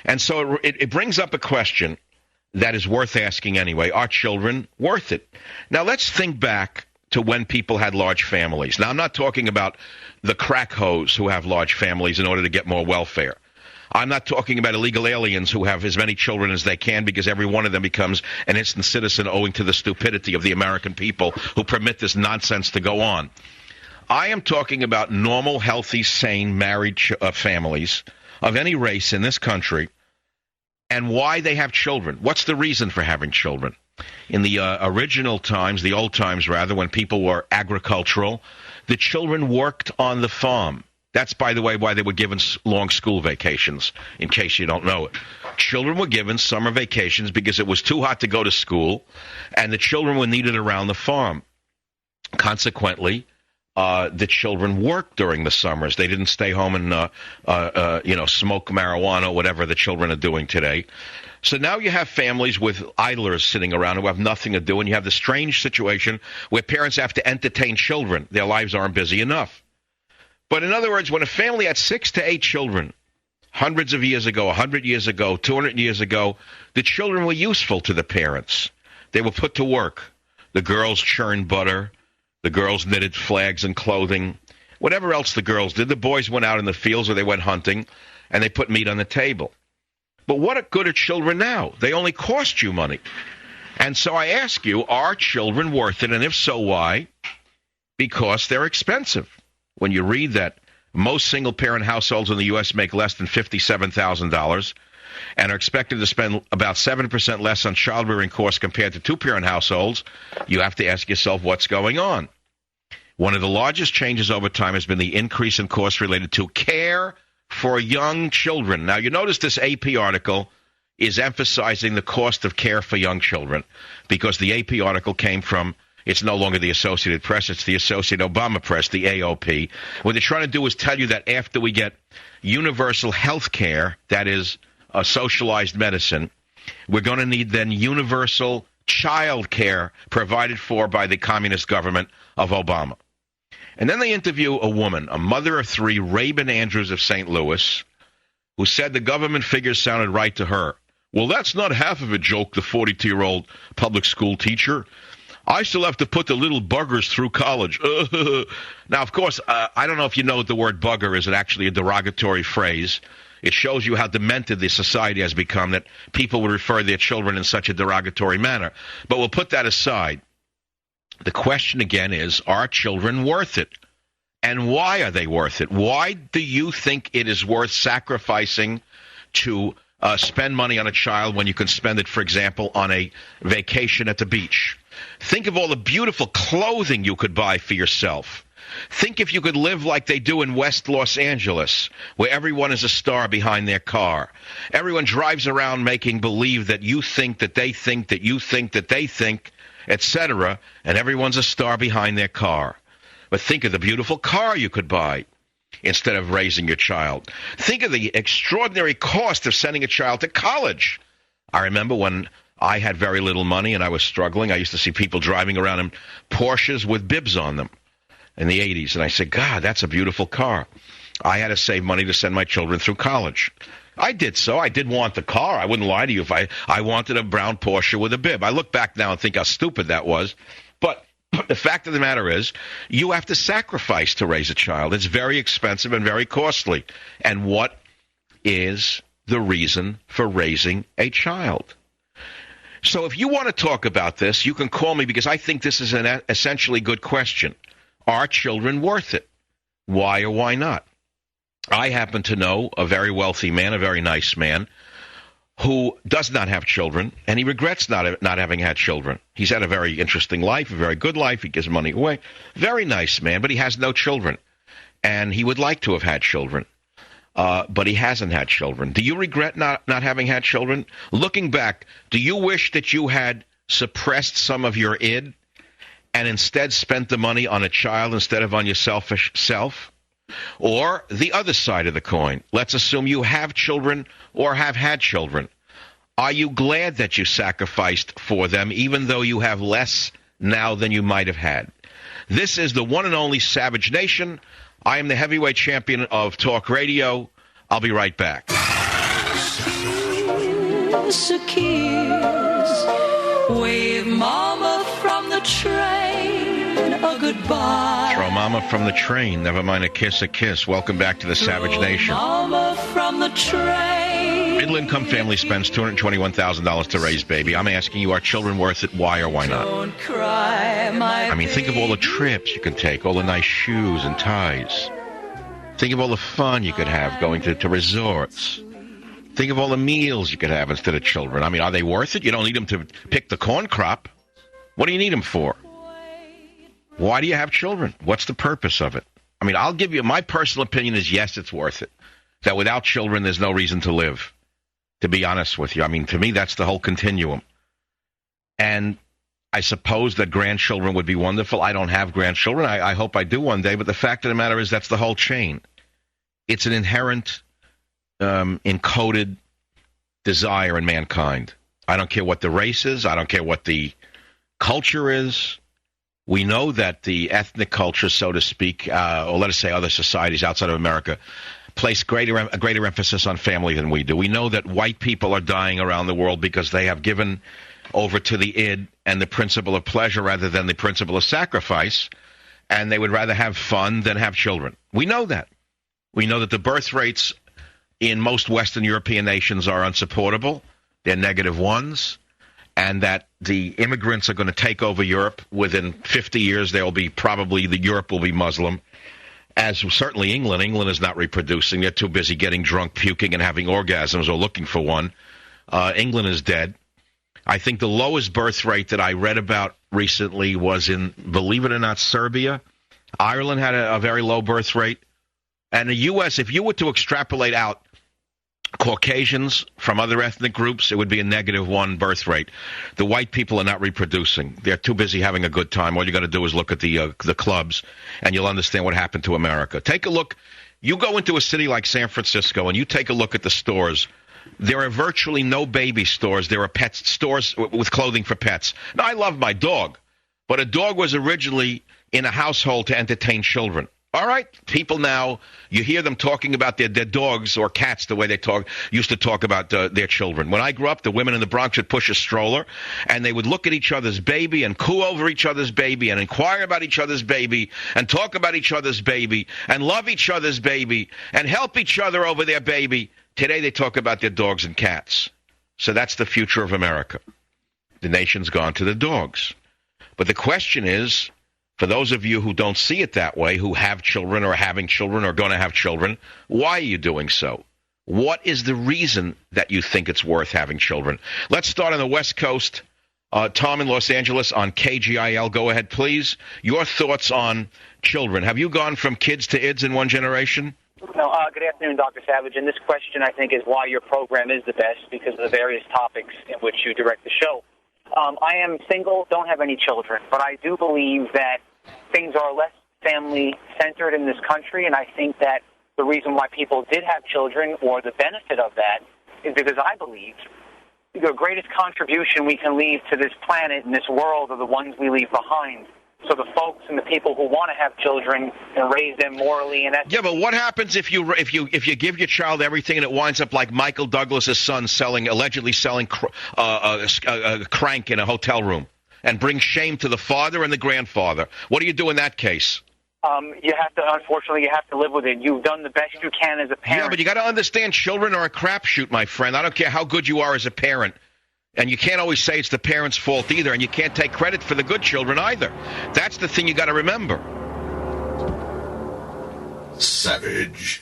And so it brings up a question that is worth asking anyway. Are children worth it? Now, let's think back to when people had large families. Now, I'm not talking about the crack hoes who have large families in order to get more welfare. I'm not talking about illegal aliens who have as many children as they can because every one of them becomes an instant citizen owing to the stupidity of the American people who permit this nonsense to go on. I am talking about normal, healthy, sane, married families of any race in this country and why they have children. What's the reason for having children? In the original times, the old times rather, when people were agricultural, the children worked on the farm. That's, by the way, why they were given long school vacations, in case you don't know it. Children were given summer vacations because it was too hot to go to school, and the children were needed around the farm. Consequently, the children worked during the summers. They didn't stay home and, smoke marijuana, whatever the children are doing today. So now you have families with idlers sitting around who have nothing to do, and you have the strange situation where parents have to entertain children. Their lives aren't busy enough. But in other words, when a family had 6 to 8 children, hundreds of years ago, 100 years ago, 200 years ago, the children were useful to the parents. They were put to work. The girls churned butter. The girls knitted flags and clothing. Whatever else the girls did, the boys went out in the fields or they went hunting, and they put meat on the table. But what good are children now? They only cost you money. And so I ask you, are children worth it? And if so, why? Because they're expensive. When you read that most single-parent households in the U.S. make less than $57,000 and are expected to spend about 7% less on child-rearing costs compared to two-parent households, you have to ask yourself what's going on. One of the largest changes over time has been the increase in costs related to care for young children. Now, you notice this AP article is emphasizing the cost of care for young children because the AP article came from, it's no longer the Associated Press, it's the Associated Obama Press, the AOP. What they're trying to do is tell you that after we get universal health care, that is socialized medicine, we're going to need then universal child care provided for by the communist government of Obama. And then they interview a woman, a mother of 3, Rabin Andrews of St. Louis, who said the government figures sounded right to her. Well, that's not half of a joke, the 42-year-old public school teacher. I still have to put the little buggers through college. Now, of course, I don't know if you know the word bugger is actually a derogatory phrase. It shows you how demented the society has become, that people would refer to their children in such a derogatory manner. But we'll put that aside. The question again is, are children worth it? And why are they worth it? Why do you think it is worth sacrificing to spend money on a child when you can spend it, for example, on a vacation at the beach? Think of all the beautiful clothing you could buy for yourself. Think if you could live like they do in West Los Angeles, where everyone is a star behind their car. Everyone drives around making believe that you think that they think that you think that they think, etc., and everyone's a star behind their car. But think of the beautiful car you could buy instead of raising your child. Think of the extraordinary cost of sending a child to college. I remember when I had very little money and I was struggling, I used to see people driving around in Porsches with bibs on them in the 80s. And I said, God, that's a beautiful car. I had to save money to send my children through college. I did so. I did want the car. I wouldn't lie to you if I wanted a brown Porsche with a bib. I look back now and think how stupid that was. But the fact of the matter is, you have to sacrifice to raise a child. It's very expensive and very costly. And what is the reason for raising a child? So if you want to talk about this, you can call me because I think this is an essentially good question. Are children worth it? Why or why not? I happen to know a very wealthy man, a very nice man, who does not have children, and he regrets not having had children. He's had a very interesting life, a very good life. He gives money away. Very nice man, but he has no children. And he would like to have had children, but he hasn't had children. Do you regret not having had children? Looking back, do you wish that you had suppressed some of your id and instead spent the money on a child instead of on your selfish self? Or the other side of the coin, let's assume you have children or have had children. Are you glad that you sacrificed for them, even though you have less now than you might have had? This is the one and only Savage Nation. I am the heavyweight champion of talk radio. I'll be right back. once a kiss. Wave mama from the train a goodbye. Throw mama from the train, never mind a kiss, a kiss. Welcome back to the Savage Nation. Mama from the train. Middle-income family spends $221,000 to raise baby. I'm asking you, are children worth it? Why or why not? Don't cry, my I mean, think of all the trips you can take, all the nice shoes and ties. Think of all the fun you could have going to resorts. Think of all the meals you could have instead of children. I mean, are they worth it? You don't need them to pick the corn crop. What do you need them for? Why do you have children? What's the purpose of it? I mean, I'll give you, my personal opinion is yes, it's worth it. That without children, there's no reason to live, to be honest with you. I mean, to me, that's the whole continuum. And I suppose that grandchildren would be wonderful. I don't have grandchildren. I hope I do one day. But the fact of the matter is that's the whole chain. It's an inherent, encoded desire in mankind. I don't care what the race is. I don't care what the culture is. We know that the ethnic culture, so to speak, or let us say other societies outside of America, place a greater emphasis on family than we do. We know that white people are dying around the world because they have given over to the id and the principle of pleasure rather than the principle of sacrifice, and they would rather have fun than have children. We know that. We know that the birth rates in most Western European nations are unsupportable. They're negative ones, and that the immigrants are going to take over Europe. Within 50 years, Europe will be Muslim, as certainly England. England is not reproducing. They're too busy getting drunk, puking, and having orgasms or looking for one. England is dead. I think the lowest birth rate that I read about recently was in, believe it or not, Serbia. Ireland had a very low birth rate. And the U.S., if you were to extrapolate out Caucasians from other ethnic groups, it would be a -1 birth rate. The white people are not reproducing. They're too busy having a good time. All you got to do is look at the clubs, and you'll understand what happened to America. Take a look. You go into a city like San Francisco, and you take a look at the stores. There are virtually no baby stores. There are pet stores with clothing for pets. Now, I love my dog, but a dog was originally in a household to entertain children. All right, people now, you hear them talking about their dogs or cats the way they used to talk about their children. When I grew up, the women in the Bronx would push a stroller, and they would look at each other's baby and coo over each other's baby and inquire about each other's baby and talk about each other's baby and love each other's baby and help each other over their baby. Today they talk about their dogs and cats. So that's the future of America. The nation's gone to the dogs. But the question is, for those of you who don't see it that way, who have children or having children or going to have children, why are you doing so? What is the reason that you think it's worth having children? Let's start on the West Coast. Tom in Los Angeles on KGIL. Go ahead, please. Your thoughts on children. Have you gone from kids to ids in one generation? No, good afternoon, Dr. Savage. And this question, I think, is why your program is the best, because of the various topics in which you direct the show. I am single, don't have any children, but I do believe that things are less family-centered in this country, and I think that the reason why people did have children, or the benefit of that, is because I believe the greatest contribution we can leave to this planet and this world are the ones we leave behind. So the folks and the people who want to have children and raise them morally and ethically. Yeah, but what happens if you give your child everything and it winds up like Michael Douglas's son allegedly selling crank in a hotel room and brings shame to the father and the grandfather? What do you do in that case? Unfortunately, you have to live with it. You've done the best you can as a parent. Yeah, but you got to understand, children are a crapshoot, my friend. I don't care how good you are as a parent. And you can't always say it's the parents' fault either, and you can't take credit for the good children either. That's the thing you got to remember. Savage.